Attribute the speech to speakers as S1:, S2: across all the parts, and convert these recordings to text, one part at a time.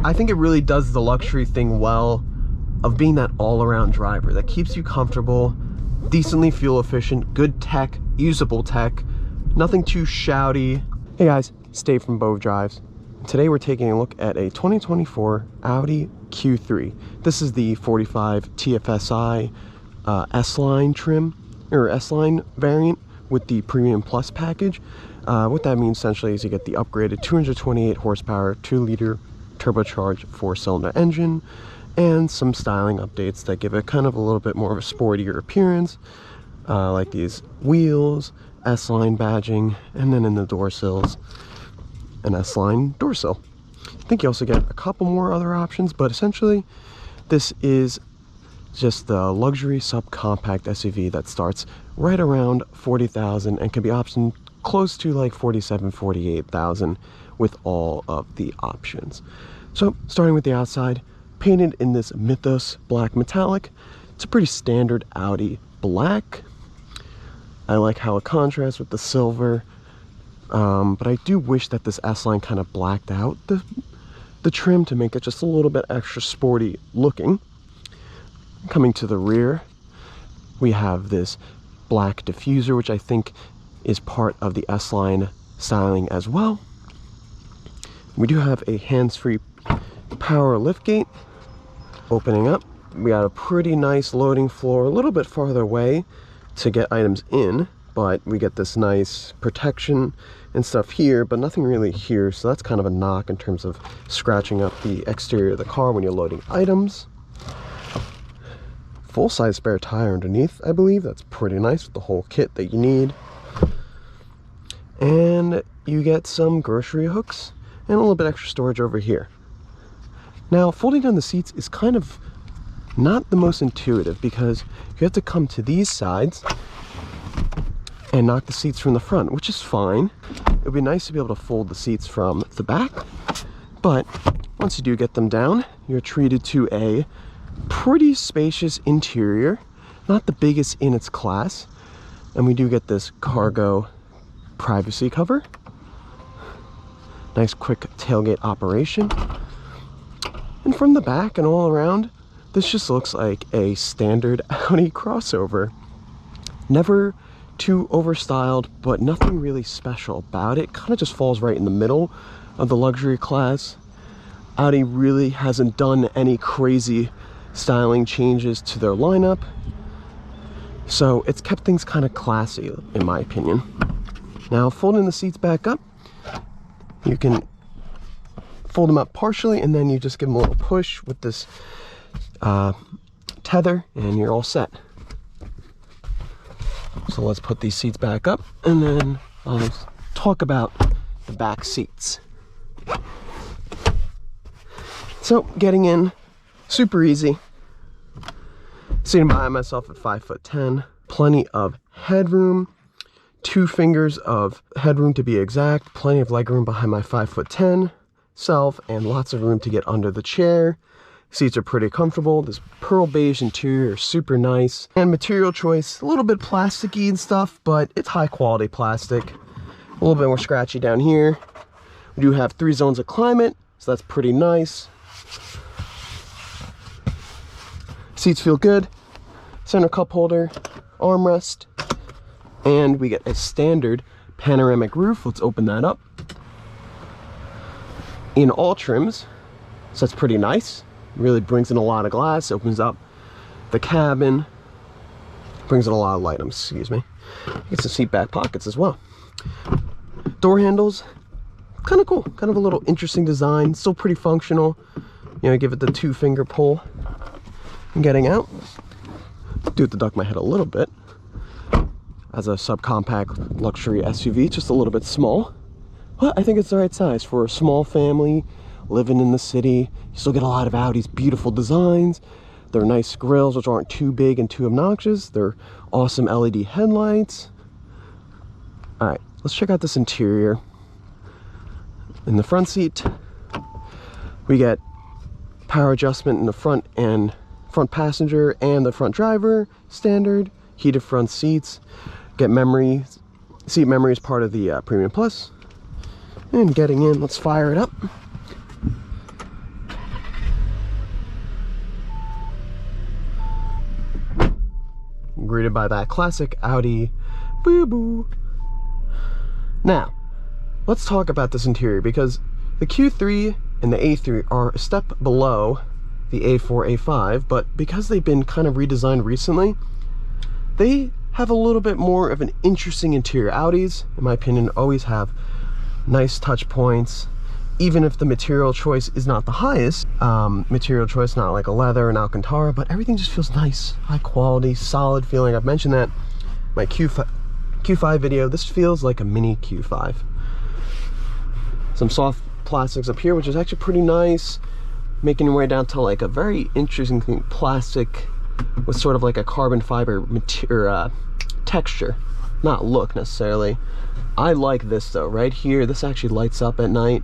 S1: I think it really does the luxury thing well of being that all-around driver that keeps you comfortable, decently fuel efficient, good tech, usable tech, nothing too shouty. Hey guys, it's Dave from POV Drives. Today we're taking a look at a 2024 Audi Q3. This is the 45 TFSI S-Line trim, or S-Line variant with the Premium Plus package. What that means essentially is you get the upgraded 228 horsepower, 2-liter turbocharged 4-cylinder engine, and some styling updates that give it kind of a little bit more of a sportier appearance, like these wheels, S-Line badging, and then in the door sills, an S-Line door sill. I think you also get a couple more other options, but essentially this is just the luxury subcompact SUV that starts right around 40,000 and can be optioned close to like 47, 48,000 with all of the options. So starting with the outside, painted in this Mythos black metallic. It's a pretty standard Audi black. I like how it contrasts with the silver, but I do wish that this S-Line kind of blacked out the trim to make it just a little bit extra sporty looking. Coming to the rear, we have this black diffuser, which I think is part of the S-Line styling as well. We do have a hands-free power liftgate. Opening up, we got a pretty nice loading floor, a little bit farther away to get items in, but we get this nice protection and stuff here, but nothing really here, so that's kind of a knock in terms of scratching up the exterior of the car when you're loading items. Full-size spare tire underneath, I believe. That's pretty nice with the whole kit that you need. And you get some grocery hooks and a little bit extra storage over here. Now, folding down the seats is kind of not the most intuitive because you have to come to these sides and knock the seats from the front, which is fine. It would be nice to be able to fold the seats from the back, but once you do get them down, you're treated to a pretty spacious interior, not the biggest in its class, and we do get this cargo privacy cover. Nice quick tailgate operation. And from the back and all around, this just looks like a standard Audi crossover. Never too overstyled, but nothing really special about it. Kind of just falls right in the middle of the luxury class. Audi really hasn't done any crazy styling changes to their lineup, so it's kept things kind of classy in my opinion. Now, folding the seats back up, you can fold them up partially and then you just give them a little push with this tether and you're all set. So let's put these seats back up and then I'll talk about the back seats. So getting in, super easy. Sitting by myself at 5'10", plenty of headroom, 2 fingers of headroom to be exact, plenty of legroom behind my 5'10" self, and lots of room to get under the chair. Seats are pretty comfortable. This pearl beige interior is super nice, and material choice, a little bit plasticky and stuff, but it's high quality plastic. A little bit more scratchy down here. We do have 3 zones of climate, so that's pretty nice. Seats feel good. Center cup holder, armrest, and we get a standard panoramic roof. Let's open that up. In all trims, so that's pretty nice. Really brings in a lot of glass, opens up the cabin, brings in a lot of items, excuse me. Get some seat back pockets as well. Door handles, kind of cool, kind of a little interesting design, still pretty functional. You know, give it the 2-finger pull and getting out. Do have to duck my head a little bit. As a subcompact luxury SUV, just a little bit small, but I think it's the right size for a small family living in the city. You still get a lot of Audi's beautiful designs. They're nice grills, which aren't too big and too obnoxious. They're awesome LED headlights. All right, let's check out this interior. In the front seat, we get power adjustment in the front and front passenger and the front driver, standard, heated front seats. Get memory, seat memory is part of the Premium Plus. And getting in, let's fire it up. greeted by that classic Audi boo-boo. Now, let's talk about this interior, because the Q3 and the A3 are a step below the A4, A5, but because they've been kind of redesigned recently, they have a little bit more of an interesting interior. Audis, in my opinion, always have nice touch points, even if the material choice is not the highest material choice, not like a leather and Alcantara, but everything just feels nice, high quality, solid feeling. I've mentioned that in my Q5 video. This feels like a mini Q5. Some soft plastics up here, which is actually pretty nice, making your way down to like a very interesting plastic with sort of like a carbon fiber material texture, not look necessarily. I like this though. Right here, this actually lights up at night,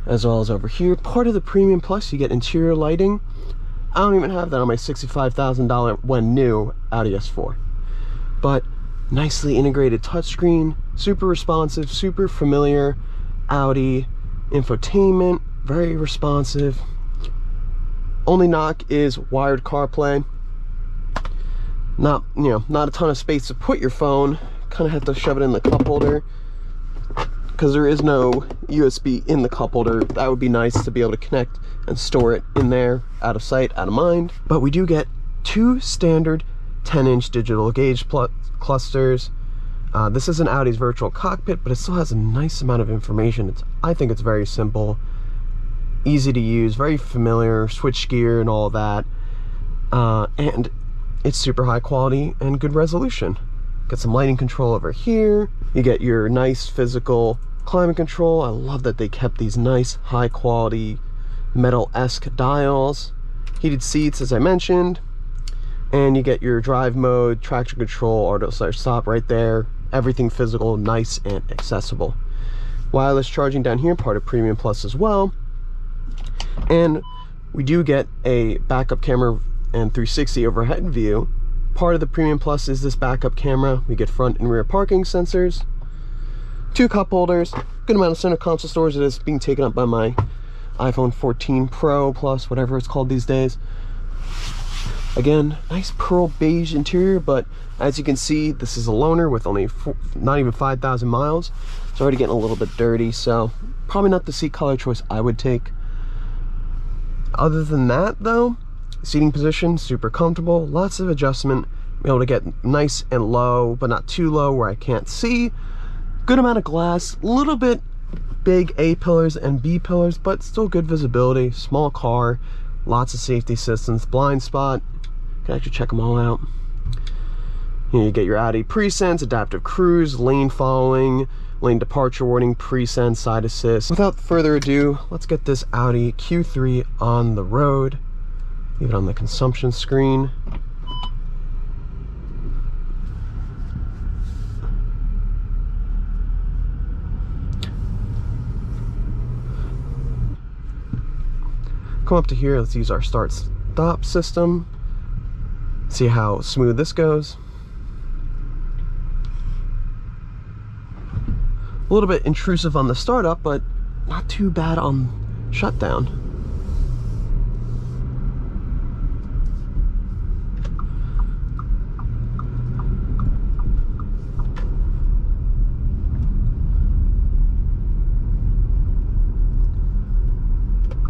S1: as well as over here. Part of the Premium Plus, you get interior lighting. I don't even have that on my $65,000 when new Audi S4. But nicely integrated touchscreen, super responsive, super familiar Audi infotainment, very responsive. Only knock is wired CarPlay. Not a ton of space to put your phone. Kind of have to shove it in the cup holder, because there is no USB in the cup holder. That would be nice to be able to connect and store it in there, out of sight, out of mind. But we do get two standard 10-inch digital gauge clusters. This isn't Audi's virtual cockpit, but it still has a nice amount of information. I think it's very simple, easy to use, very familiar, switch gear and all that. And it's super high quality and good resolution. Get some lighting control over here. You get your nice physical climate control. I love that they kept these nice high quality metal-esque dials. Heated seats, as I mentioned. And you get your drive mode, traction control, auto stop right there. Everything physical, nice and accessible. Wireless charging down here, part of Premium Plus as well. And we do get a backup camera and 360 overhead view. Part of the Premium Plus is this backup camera. We get front and rear parking sensors, two cup holders, good amount of center console storage that is being taken up by my iPhone 14 Pro Plus, whatever it's called these days. Again, nice pearl beige interior, but as you can see, this is a loaner with only not even 5,000 miles. It's already getting a little bit dirty, so probably not the seat color choice I would take. Other than that though, seating position, super comfortable, lots of adjustment, be able to get nice and low, but not too low where I can't see. Good amount of glass, a little bit big A pillars and B pillars, but still good visibility. Small car, lots of safety systems, blind spot, you can actually check them all out. You get your Audi pre-sense, adaptive cruise, lane following, lane departure warning, pre-sense, side assist. Without further ado, let's get this Audi Q3 on the road. Leave it on the consumption screen. Come up to here, let's use our start-stop system. See how smooth this goes. A little bit intrusive on the startup, but not too bad on shutdown.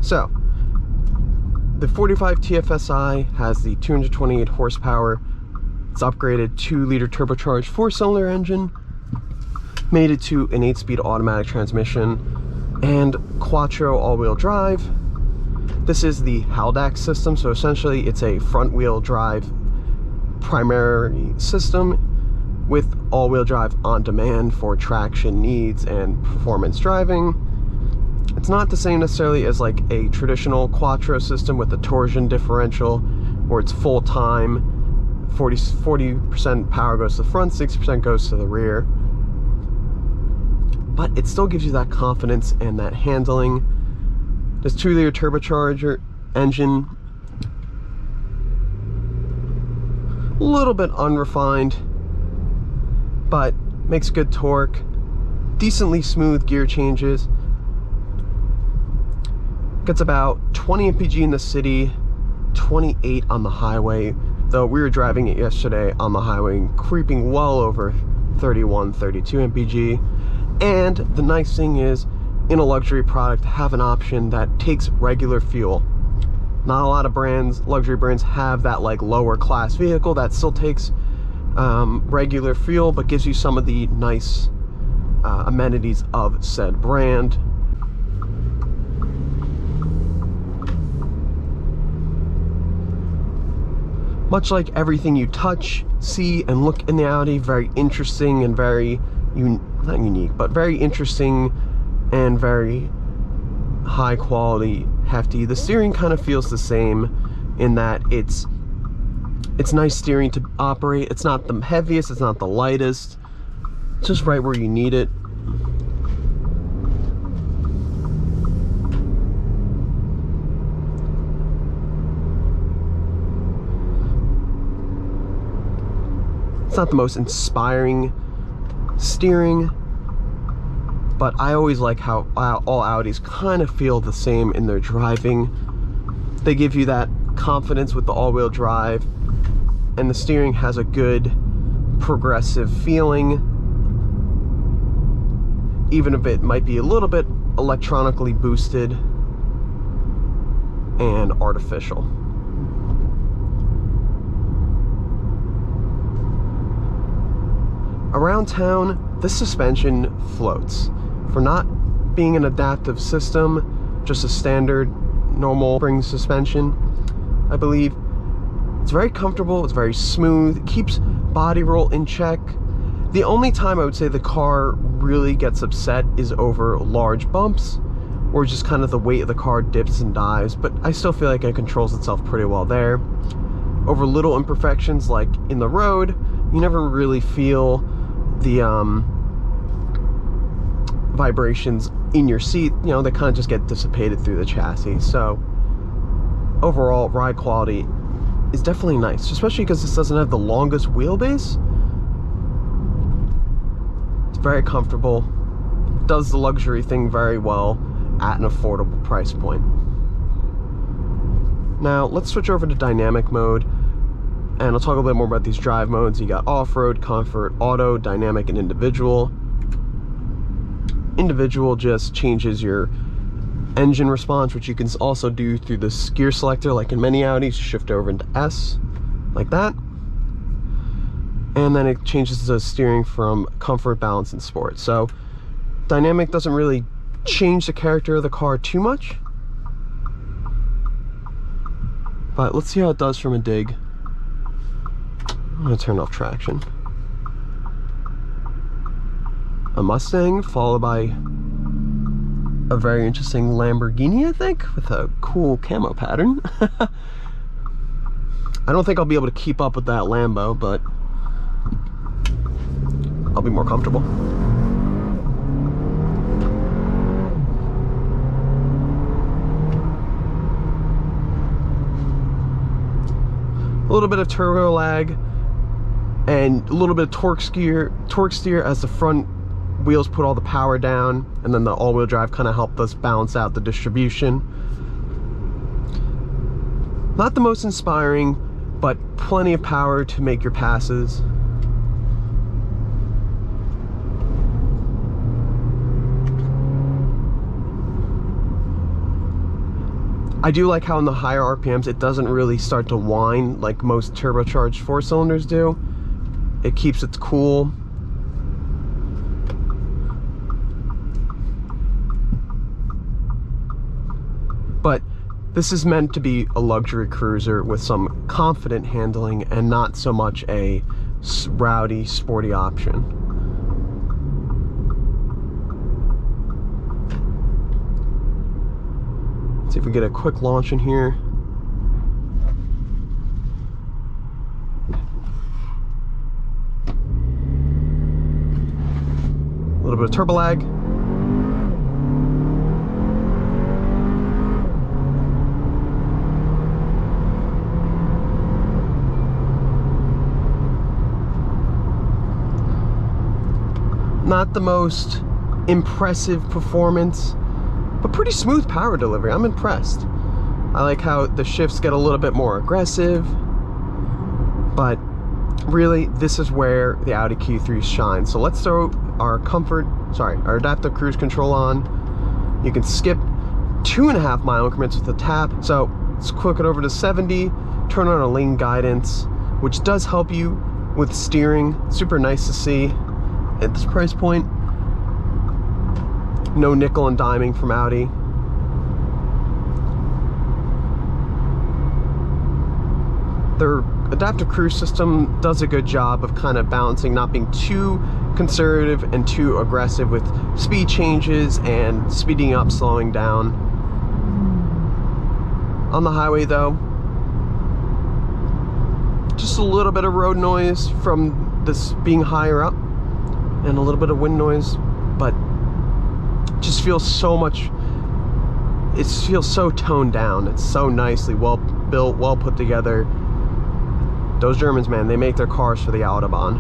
S1: So, the 45 TFSI has the 228 horsepower. It's upgraded 2-liter turbocharged 4-cylinder engine, made it to an 8-speed automatic transmission, and Quattro all-wheel drive. This is the Haldax system, so essentially it's a front-wheel drive primary system with all-wheel drive on demand for traction needs and performance driving. It's not the same necessarily as like a traditional Quattro system with the torsion differential, where it's full time, 40% power goes to the front, 60% goes to the rear. But it still gives you that confidence and that handling. This 2-liter turbocharger engine, a little bit unrefined, but makes good torque, decently smooth gear changes. Gets about 20 mpg in the city, 28 on the highway. though we were driving it yesterday on the highway, creeping well over 31, 32 mpg. And the nice thing is, in a luxury product, have an option that takes regular fuel. Not a lot of brands, luxury brands, have that like lower class vehicle that still takes regular fuel, but gives you some of the nice amenities of said brand. Much like everything you touch, see, and look in the Audi, very interesting and very, not unique, but very interesting and very high quality, hefty. The steering kind of feels the same in that it's nice steering to operate. It's not the heaviest, it's not the lightest, it's just right where you need it. It's not the most inspiring steering, but I always like how all Audis kind of feel the same in their driving. They give you that confidence with the all-wheel drive, and the steering has a good progressive feeling, even if it might be a little bit electronically boosted and artificial. Around town, this suspension floats. For not being an adaptive system, just a standard normal spring suspension, I believe, it's very comfortable, it's very smooth, it keeps body roll in check. The only time I would say the car really gets upset is over large bumps, or just kind of the weight of the car dips and dives, but I still feel like it controls itself pretty well there. Over little imperfections like in the road, you never really feel the vibrations in your seat. You know, they kind of just get dissipated through the chassis. So overall, ride quality is definitely nice, especially because this doesn't have the longest wheelbase. It's very comfortable, does the luxury thing very well at an affordable price point. Now let's switch over to dynamic mode, and I'll talk a little bit more about these drive modes. You got off-road, comfort, auto, dynamic, and individual. Individual just changes your engine response, which you can also do through this gear selector, like in many Audis. Shift over into S, like that. And then it changes the steering from comfort, balance, and sport. So dynamic doesn't really change the character of the car too much. But let's see how it does from a dig. I'm gonna turn off traction. A Mustang followed by a very interesting Lamborghini, I think, with a cool camo pattern. I don't think I'll be able to keep up with that Lambo, but I'll be more comfortable. A little bit of turbo lag and a little bit of torque steer as the front wheels put all the power down, and then the all-wheel drive kind of helped us balance out the distribution. Not the most inspiring, but plenty of power to make your passes. I do like how in the higher RPMs it doesn't really start to whine like most turbocharged 4-cylinders do. It keeps it cool. But this is meant to be a luxury cruiser with some confident handling and not so much a rowdy, sporty option. Let's see if we get a quick launch in here. A little bit of turbo lag. Not the most impressive performance, but pretty smooth power delivery. I'm impressed. I like how the shifts get a little bit more aggressive. But really, this is where the Audi Q3 shines. So let's throw our our adaptive cruise control on. You can skip 2.5 mile increments with a tap. So let's click it over to 70, turn on a lane guidance, which does help you with steering. Super nice to see at this price point. No nickel and diming from Audi. Their adaptive cruise system does a good job of kind of balancing, not being too conservative and too aggressive with speed changes and speeding up, slowing down. On the highway though, just a little bit of road noise from this being higher up and a little bit of wind noise, but just feels so much, it feels so toned down. It's so nicely well built, well put together. Those Germans, man, they make their cars for the Autobahn.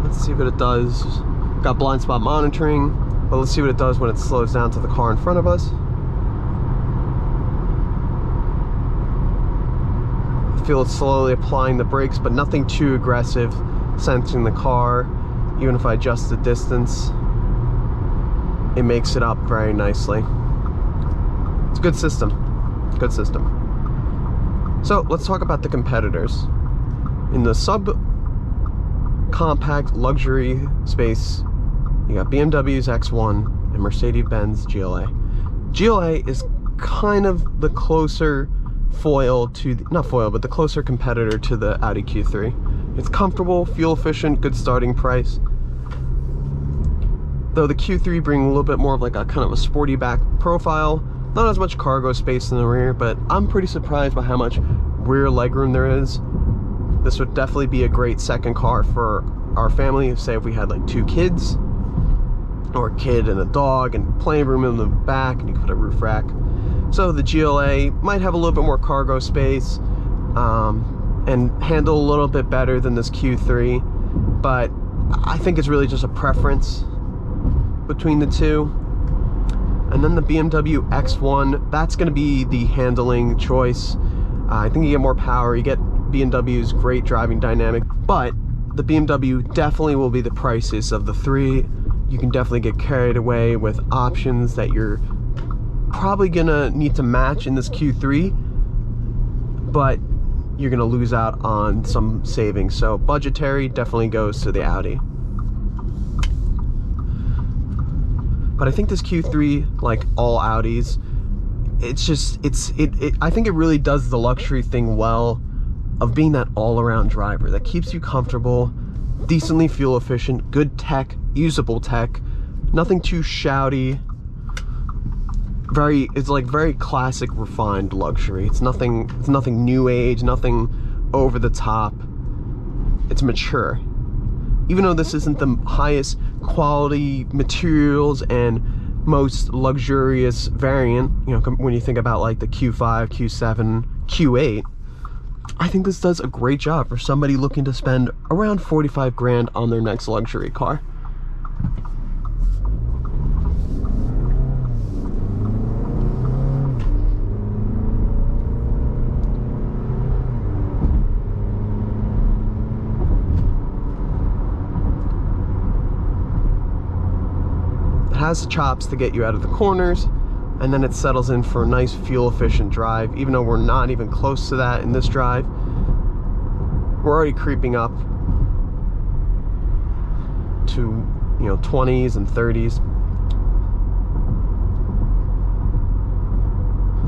S1: Let's see what it does. Got blind spot monitoring, but let's see what it does when it slows down to the car in front of us. I feel it's slowly applying the brakes, but nothing too aggressive, sensing the car. Even if I adjust the distance, it makes it up very nicely. It's a good system. Good system. So let's talk about the competitors. In the sub-compact luxury space, you got BMW's X1 and Mercedes-Benz GLA. GLA is kind of the closer foil to, not foil, but the closer competitor to the Audi Q3. It's comfortable, fuel efficient, good starting price. Though the Q3 bring a little bit more of like a kind of a sporty back profile. Not as much cargo space in the rear, but I'm pretty surprised by how much rear legroom there is. This would definitely be a great second car for our family. Say if we had like 2 kids, or a kid and a dog, and plenty of room in the back, and you could put a roof rack. So the GLA might have a little bit more cargo space, and handle a little bit better than this Q3, but I think it's really just a preference between the two. And then the BMW X1, that's going to be the handling choice. I think you get more power, you get BMW's great driving dynamic, but the BMW definitely will be the priciest of the 3. You can definitely get carried away with options that you're probably gonna need to match in this Q3, but you're gonna lose out on some savings. So budgetary definitely goes to the Audi. But I think this Q3, like all Audis, it's just, I think it really does the luxury thing well of being that all-around driver that keeps you comfortable, decently fuel efficient, good tech, usable tech, nothing too shouty. It's like very classic, refined luxury. It's nothing new age, nothing over the top. It's mature. Even though this isn't the highest quality materials and most luxurious variant, you know, when you think about like the Q5, Q7, Q8, I think this does a great job for somebody looking to spend around 45 grand on their next luxury car. Has the chops to get you out of the corners, and then it settles in for a nice fuel efficient drive. Even though we're not even close to that in this drive, we're already creeping up to, you know, 20s and 30s.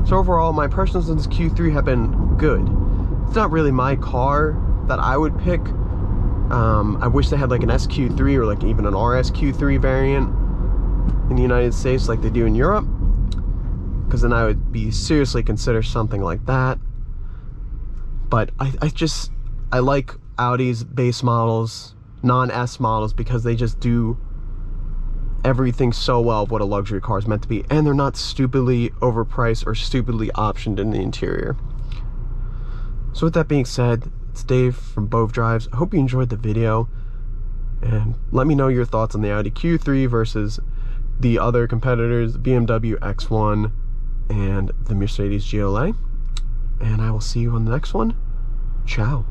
S1: So overall, my impressions of this Q3 have been good. It's not really my car that I would pick. I wish they had like an SQ3 or like even an RSQ3 variant in the United States like they do in Europe, because then I would be seriously consider something like that. But I like Audi's base models, non-S models, because they just do everything so well of what a luxury car is meant to be, and they're not stupidly overpriced or stupidly optioned in the interior. So with that being said, it's Dave from POV Drives. I hope you enjoyed the video, and let me know your thoughts on the Audi Q3 versus the other competitors, BMW X1 and the Mercedes GLA. and I will see you on the next one. Ciao.